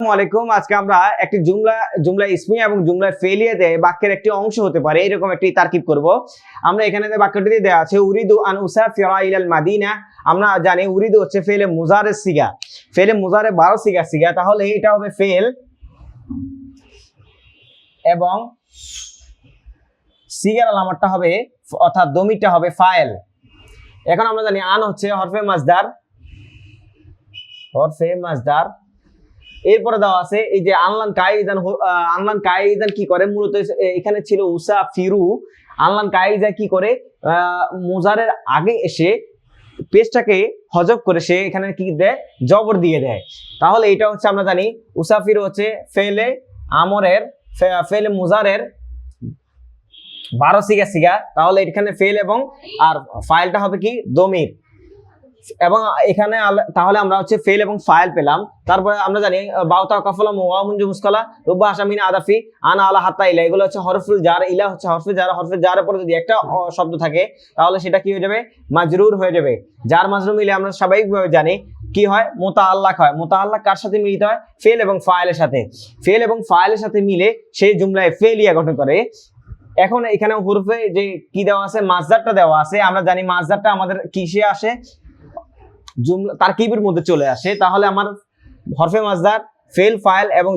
আসসালামু আলাইকুম। আজকে আমরা একটি জুমলা ইসমিয়া এবং জুমলা ফেলিয়া দিয়ে বাক্যের একটি অংশ হতে পারে এরকম একটি তারকিব করব। আমরা এখানে যে বাক্যটি দেওয়া আছে উরিদু আন উসাফিরা ইলাল মাদিনা, আমরা জানি উরিদু হচ্ছে ফেলে মুজারের সিগা, ফেলে মুজারে 12 সিগা, তাহলে এটা হবে ফেল এবং সিগার আলামতটা হবে অর্থাৎ দমিরটা হবে ফাইল। এখন আমরা জানি আন হচ্ছে হরফে মাজদার, এরপরে দেওয়া আছে এই যে আনলান কাইদান কি করে, মূলত এখানে ছিল উসাফিরু, আনলান কাইদা কি করে মুজারের আগে এসে পেজটাকে হজব করে সে এখানে কি দেয়, জবর দিয়ে দেয়। তাহলে এটা হচ্ছে আমরা জানি উসাফিরু হচ্ছে ফেলে মুজারের 12 সিগা, তাহলে এখানে ফেল এবং আর ফাইলটা হবে কি দমির, এবং এখানে তাহলে আমরা হচ্ছে ফেল এবং ফাইল পেলাম। তারপরে আমরা জানি বাউতা কাফলা মুওয়ামুনজু মুসকালা রুবা হাসামিনা আদাফি আনা আলা হাত্তা ইলা, এগুলো হচ্ছে হরফুল জার, ইলা হচ্ছে হরফে জারের পরে যদি একটা শব্দ থাকে তাহলে সেটা কি হয়ে যাবে, মাজরুর হয়ে যাবে। জার মাজরুর মিলে আমরা স্বাভাবিকভাবে জানি কি হয়, মুতাআল্লাক হয়। মুতাআল্লাক কার সাথে মিলিত হয়, ফেল এবং ফাইলের সাথে। ফেল এবং ফাইলের সাথে মিলে সেই জুমলায় ফেলিয়া গঠন করে। এখন এখানে হরফে যে কি দেওয়া আছে, মাজদারটা দেওয়া আছে, আমরা জানি মাজদারটা আমাদের কিসে আসে, জুমলা তারকিবের মধ্যে চলে আসে। তাহলে আমার হরফে মাজদার, ফেল, ফাইল এবং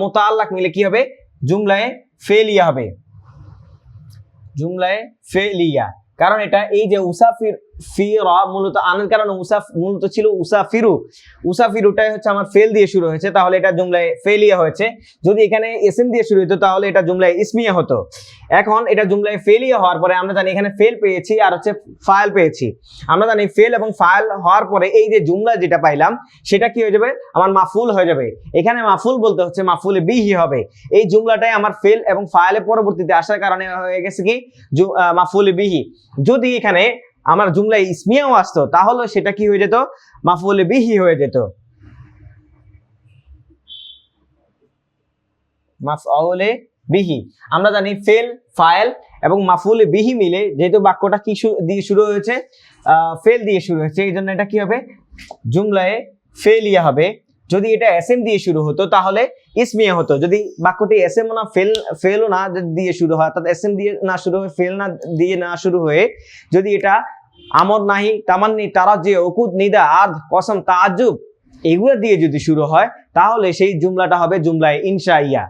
মুতাআল্লাক মিলে কি হবে, জুমলায়ে ফেলিয়া হবে, জুমলায়ে ফেলিয়া। কারণ এটা এই যে উসাফিরা মূলত আনার কারণে মূলত ছিল উসাফিরুটাই হচ্ছে আমার ফেল দিয়ে শুরু হয়েছে, তাহলে এটা জুমলায়ে ফেলিয়া হয়েছে। যদি এখানে এসএম দিয়ে শুরু হতো তাহলে এটা জুমলায়ে ইসমিয়া হতো। এখন এটা জুমলায়ে ফেলিয়া হওয়ার পরে আমরা জানি এখানে ফেল পেয়েছি আর হচ্ছে ফাইল পেয়েছি। আমরা জানি ফেল এবং ফাইল হওয়ার পরে এই যে জুমলা যেটা পাইলাম সেটা কি হয়ে যাবে, আমার মাফুল হয়ে যাবে। এখানে মাফুল বলতে হচ্ছে মাফুলে বিহি হবে। এই জুমলাটাই আমার ফেল এবং ফাইলের পরবর্তীতে আসার কারণে হয়ে গেছে কি মাফুলে বিহি। যদি এখানে আমার জুমলায় ইসমিয়াও আসতো তাহলে সেটা কি হয়ে যেত, মাফুলে বিহি হয়ে যেত। মাফউলে বিহি, আমরা জানি ফেল, ফাইল এবং মাফুলে বিহি মিলে যেহেতু বাক্যটা কি দিয়ে শুরু হয়েছে, ফেল দিয়ে শুরু হয়েছে, এই জন্য এটা কি হবে, জুমলায়ে ফেলিয়া হবে। যদি এটা এসএম দিয়ে শুরু হতো তাহলে ইসমিয়া হতো। যদি বাক্যটি এসএম না ফেলও না দিয়ে শুরু হয়, অর্থাৎ এসএম দিয়ে না শুরু হয়ে ফেল না দিয়ে না শুরু হয়ে যদি এটা আমর, নাহি, তামান্নি, তারাজি, উকুদ, নিদা, আদ, কসম, তাআজ্জুব এগুলো দিয়ে যদি শুরু হয় তাহলে সেই জুমলাটা হবে জুমলায়ে ইনশাইয়া।